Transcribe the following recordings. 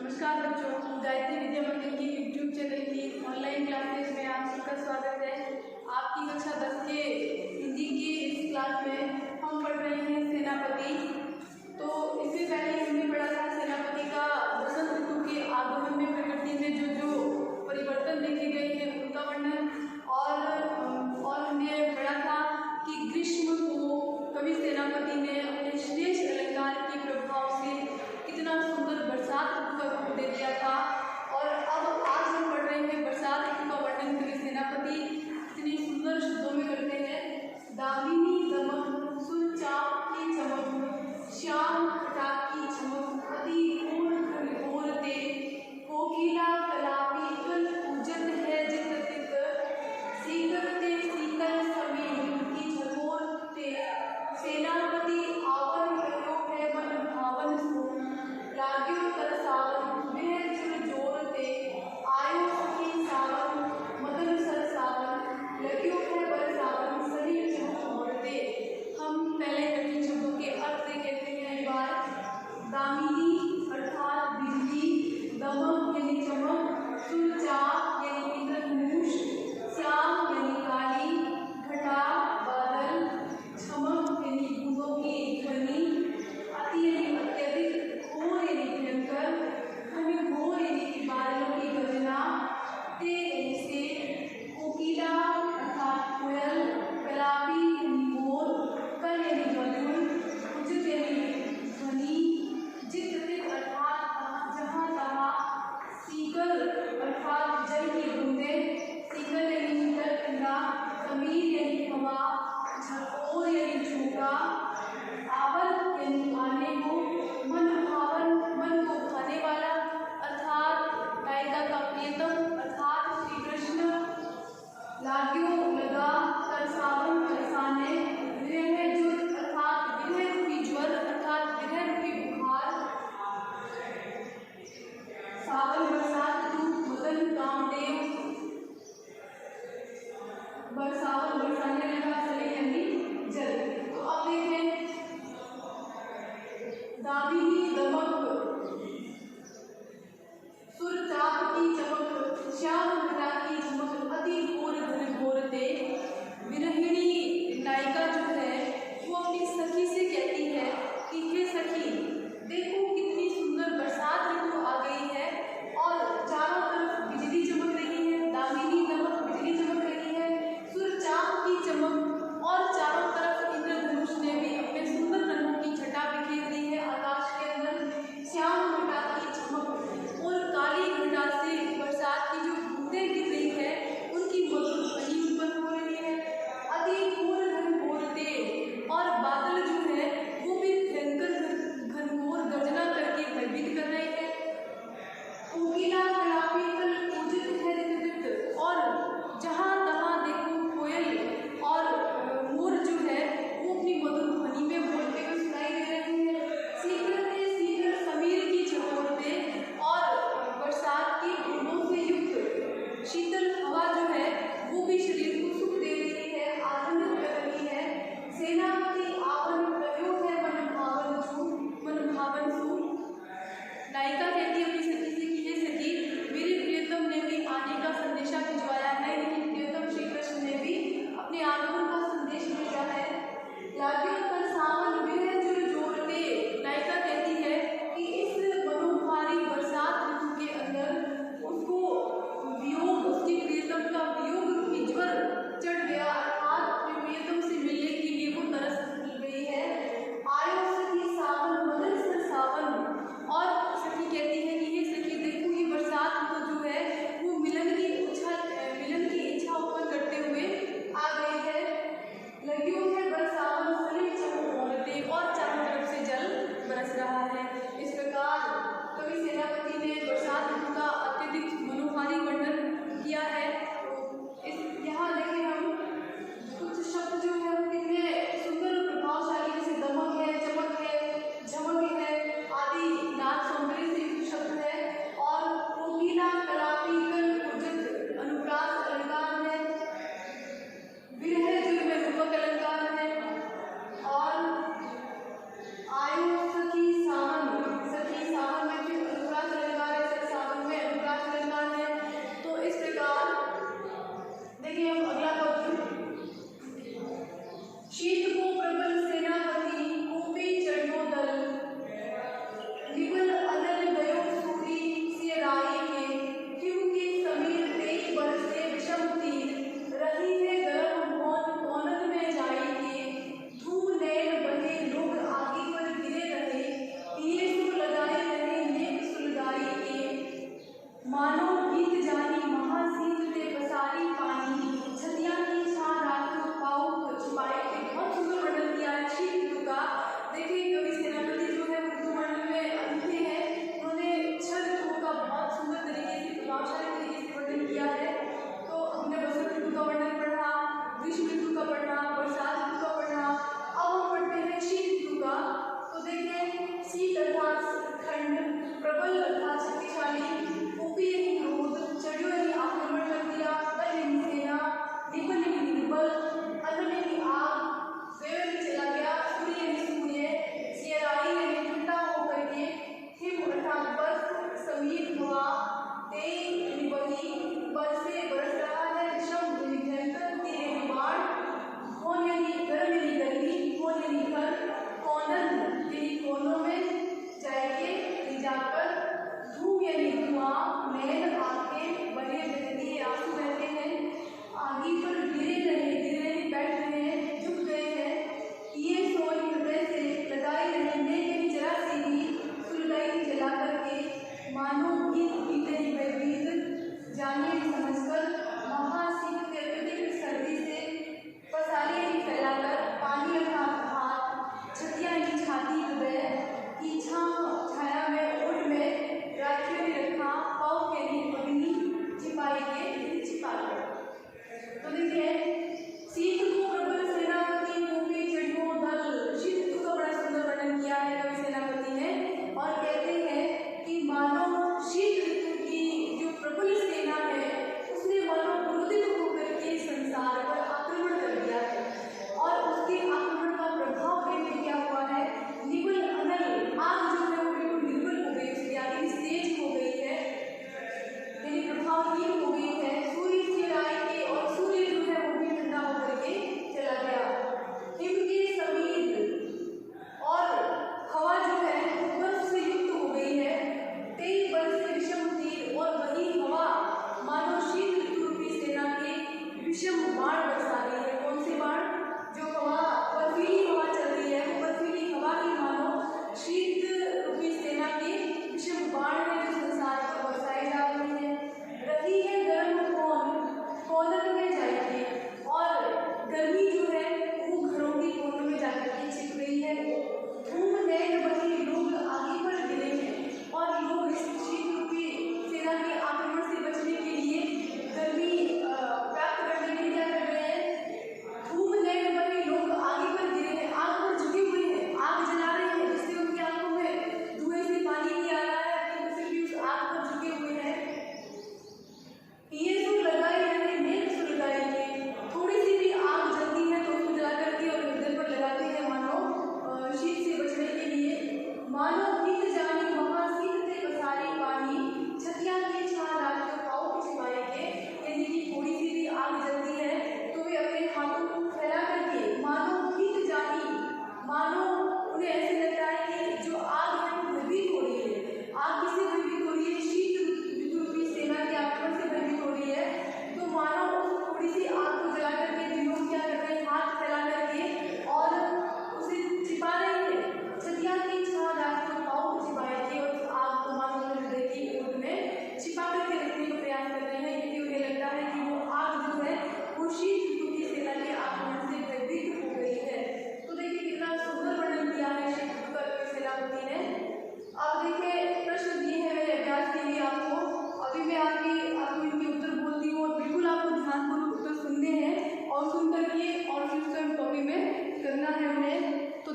नमस्कार बच्चों, गायत्री विद्या मंदिर की यूट्यूब चैनल की ऑनलाइन क्लासेस में आप सबका स्वागत है। आपकी कक्षा 10 के हिंदी की इस क्लास में हम पढ़ रहे हैं सेनापति। तो इससे पहले हमने पढ़ा था सेनापति का वसंत ऋतु के आगमन में प्रकृति में जो जो परिवर्तन देखे गए हैं उनका वर्णन, और हमने पढ़ा था कि ग्रीष्म को कवि सेनापति ने अपने श्रेष्ठ अलंकार के प्रभाव से कितना सुंदर बरसात ऋतु का रूप दे दिया था। और अब आज हम पढ़ रहे हैं बरसात ऋतु का वर्णन कवि सेनापति इतने सुंदर शब्दों में करते हैं। दामिनी दमक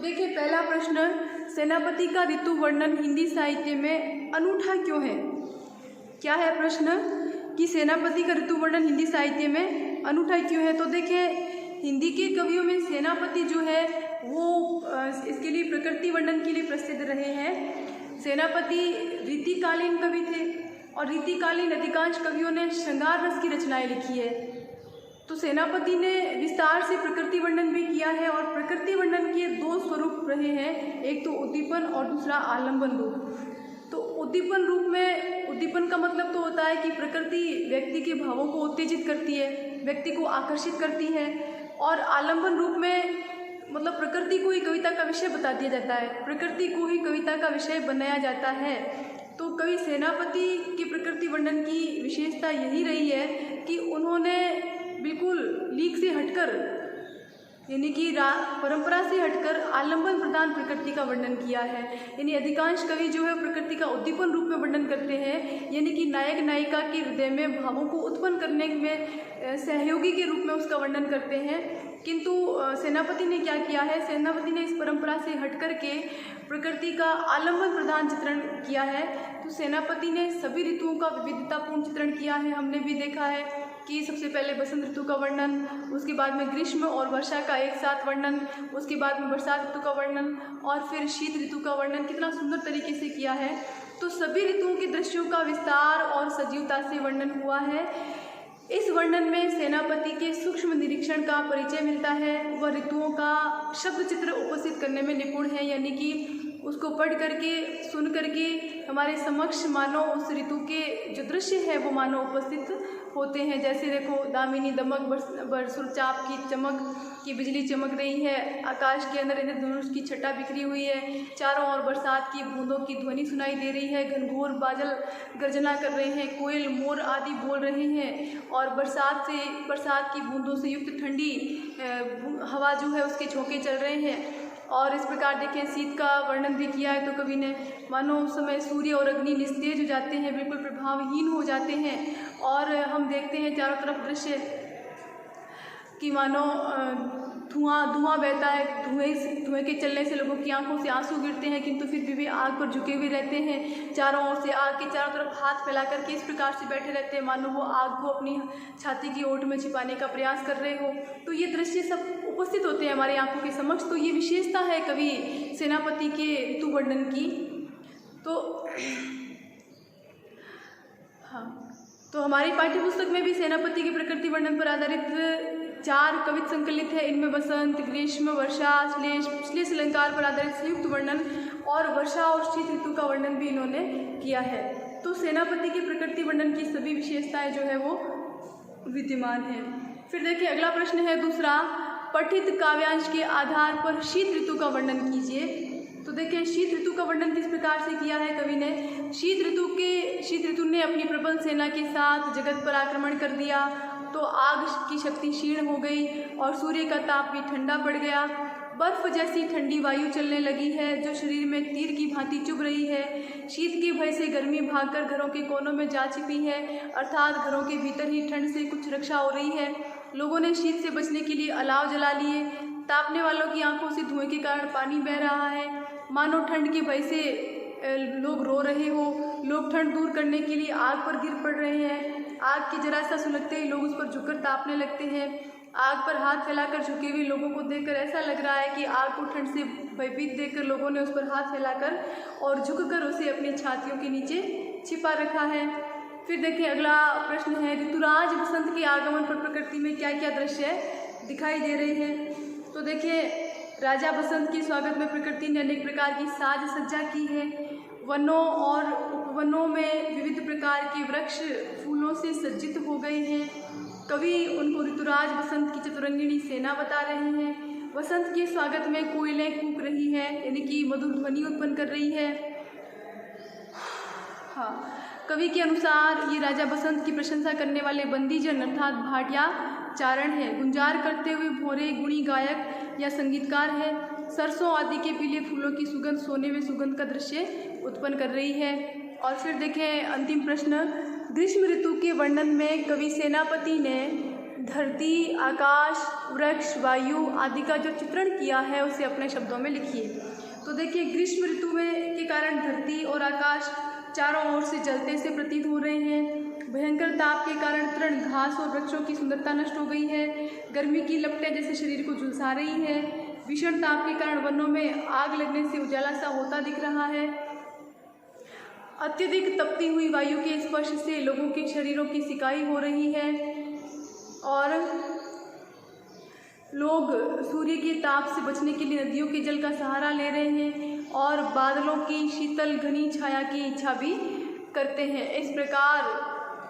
देखिए पहला प्रश्न, सेनापति का ऋतु वर्णन हिंदी साहित्य में अनूठा क्यों है? क्या है प्रश्न कि सेनापति का ऋतु वर्णन हिंदी साहित्य में अनूठा क्यों है? तो देखिए हिंदी के कवियों में सेनापति जो है वो इसके लिए प्रकृति वर्णन के लिए प्रसिद्ध रहे हैं। सेनापति रीतिकालीन कवि थे और रीतिकालीन अधिकांश कवियों ने श्रृंगार रस की रचनाएं लिखी है। तो सेनापति ने विस्तार से प्रकृति वर्णन भी किया है और प्रकृति वर्णन के दो स्वरूप रहे हैं, एक तो उद्दीपन और दूसरा आलंबन रूप। तो उद्दीपन रूप में, उद्दीपन का मतलब तो होता है कि प्रकृति व्यक्ति के भावों को उत्तेजित करती है, व्यक्ति को आकर्षित करती है, और आलंबन रूप में मतलब प्रकृति को ही कविता का विषय बता दिया जाता है, प्रकृति को ही कविता का विषय बनाया जाता है। तो कवि सेनापति के प्रकृति वर्णन की विशेषता यही रही है कि उन्होंने बिल्कुल लीक से हटकर, यानी कि परंपरा से हटकर आलंबन प्रधान प्रकृति का वर्णन किया है। यानी अधिकांश कवि जो है प्रकृति का उद्दीपन रूप में वर्णन करते हैं, यानी कि नायक नायिका के हृदय में भावों को उत्पन्न करने में सहयोगी के रूप में उसका वर्णन करते हैं। किंतु सेनापति ने क्या किया है, सेनापति ने इस परंपरा से हटकर के प्रकृति का आलंबन प्रधान चित्रण किया है। तो सेनापति ने सभी ऋतुओं का विविधतापूर्ण चित्रण किया है। हमने भी देखा है कि सबसे पहले बसंत ऋतु का वर्णन, उसके बाद में ग्रीष्म और वर्षा का एक साथ वर्णन, उसके बाद में बरसात ऋतु का वर्णन और फिर शीत ऋतु का वर्णन कितना सुंदर तरीके से किया है। तो सभी ऋतुओं के दृश्यों का विस्तार और सजीवता से वर्णन हुआ है। इस वर्णन में सेनापति के सूक्ष्म निरीक्षण का परिचय मिलता है। वह ऋतुओं का शब्द चित्र उपस्थित करने में निपुण है, यानी कि उसको पढ़ करके, सुन करके हमारे समक्ष मानो उस ऋतु के जो दृश्य है वो मानो उपस्थित होते हैं। जैसे देखो, दामिनी दमक बरसुरचाप की चमक की बिजली चमक रही है, आकाश के अंदर इंद्रधनुष की छटा बिखरी हुई है, चारों ओर बरसात की बूंदों की ध्वनि सुनाई दे रही है, घनघोर बादल गर्जना कर रहे हैं, कोयल मोर आदि बोल रहे हैं और बरसात की बूंदों से युक्त ठंडी हवा जो है उसके झोंके चल रहे हैं। और इस प्रकार देखें, शीत का वर्णन भी किया है तो कवि ने, मानो उस समय सूर्य और अग्नि निस्तेज हो जाते हैं, बिल्कुल प्रभावहीन हो जाते हैं और हम देखते हैं चारों तरफ दृश्य कि मानो धुआं बहता है, धुएं के चलने से लोगों की आंखों से आंसू गिरते हैं, किंतु फिर भी वे आग पर झुके हुए रहते हैं, चारों ओर से आग के चारों तरफ हाथ फैला करके इस प्रकार से बैठे रहते हैं मानो वो आग को अपनी छाती की ओट में छिपाने का प्रयास कर रहे हो। तो ये दृश्य सब उपस्थित होते हैं हमारी आंखों के समक्ष। तो ये विशेषता है कवि सेनापति के ऋतु वर्णन की। तो हमारी पाठ्यपुस्तक में भी सेनापति के प्रकृति वर्णन पर आधारित 4 कविता संकलित है। इनमें बसंत, ग्रीष्म, वर्षा, श्लेष अलंकार पर आधारित संयुक्त वर्णन और वर्षा और शीत ऋतु का वर्णन भी इन्होंने किया है। तो सेनापति के प्रकृति वर्णन की सभी विशेषताएं जो है वो विद्यमान है। फिर देखिए अगला प्रश्न है दूसरा, पठित काव्यांश के आधार पर शीत ऋतु का वर्णन कीजिए। तो देखिए शीत ऋतु का वर्णन किस प्रकार से किया है कवि ने। शीत ऋतु ने अपनी प्रबल सेना के साथ जगत पर आक्रमण कर दिया, तो आग की शक्ति क्षीण हो गई और सूर्य का ताप भी ठंडा पड़ गया। बर्फ जैसी ठंडी वायु चलने लगी है जो शरीर में तीर की भांति चुभ रही है। शीत के भय से गर्मी भागकर घरों के कोनों में जा छिपी है, अर्थात घरों के भीतर ही ठंड से कुछ रक्षा हो रही है। लोगों ने शीत से बचने के लिए अलाव जला लिए। तापने वालों की आंखों से धुएं के कारण पानी बह रहा है, मानो ठंड के भय से लोग रो रहे हो। लोग ठंड दूर करने के लिए आग पर गिर पड़ रहे हैं। आग की जरा सा सुलगते ही लोग उस पर झुककर तापने लगते हैं। आग पर हाथ फैलाकर झुके हुए लोगों को देखकर ऐसा लग रहा है कि आग को ठंड से भयभीत देखकर लोगों ने उस पर हाथ फैलाकर और झुककर उसे अपनी छातियों के नीचे छिपा रखा है। फिर देखिए अगला प्रश्न है, ऋतुराज बसंत के आगमन पर प्रकृति में क्या क्या दृश्य दिखाई दे रहे हैं। तो देखिए राजा बसंत के स्वागत में प्रकृति ने अनेक प्रकार की साज सज्जा की है। वनों और उपवनों में विविध प्रकार के वृक्ष फूलों से सज्जित हो गए हैं। कवि उनको ऋतुराज बसंत की चतुरंगिणी सेना बता रहे हैं। बसंत के स्वागत में कोयलें कूक रही है, यानी कि मधुर ध्वनि उत्पन्न कर रही है। कवि के अनुसार ये राजा बसंत की प्रशंसा करने वाले बंदीजन अर्थात भाटिया चारण है। गुंजार करते हुए भोरे गुणी गायक या संगीतकार है। सरसों आदि के पीले फूलों की सुगंध सोने में सुगंध का दृश्य उत्पन्न कर रही है। और फिर देखें अंतिम प्रश्न, ग्रीष्म ऋतु के वर्णन में कवि सेनापति ने धरती, आकाश, वृक्ष, वायु आदि का जो चित्रण किया है उसे अपने शब्दों में लिखिए। तो देखिए, ग्रीष्म ऋतु में के कारण धरती और आकाश चारों ओर से जलते से प्रतीत हो रहे हैं। भयंकर ताप के कारण तृण, घास और वृक्षों की सुंदरता नष्ट हो गई है। गर्मी की लपटें जैसे शरीर को झुलसा रही है। भीषण ताप के कारण वनों में आग लगने से उजाला सा होता दिख रहा है। अत्यधिक तपती हुई वायु के स्पर्श से लोगों के शरीरों की सिकाई हो रही है और लोग सूर्य के ताप से बचने के लिए नदियों के जल का सहारा ले रहे हैं और बादलों की शीतल घनी छाया की इच्छा भी करते हैं। इस प्रकार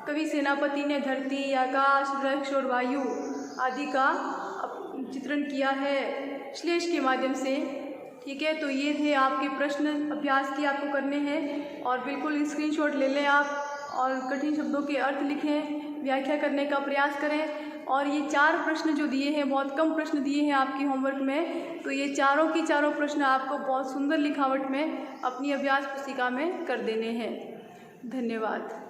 कवि सेनापति ने धरती, आकाश, वृक्ष और वायु आदि का चित्रण किया है श्लेष के माध्यम से। ठीक है, तो ये थे आपके प्रश्न अभ्यास की आपको करने हैं और बिल्कुल स्क्रीनशॉट ले लें आप और कठिन शब्दों के अर्थ लिखें, व्याख्या करने का प्रयास करें। और ये 4 प्रश्न जो दिए हैं, बहुत कम प्रश्न दिए हैं आपके होमवर्क में, तो ये चारों की चारों प्रश्न आपको बहुत सुंदर लिखावट में अपनी अभ्यास पुस्तिका में कर देने हैं। धन्यवाद।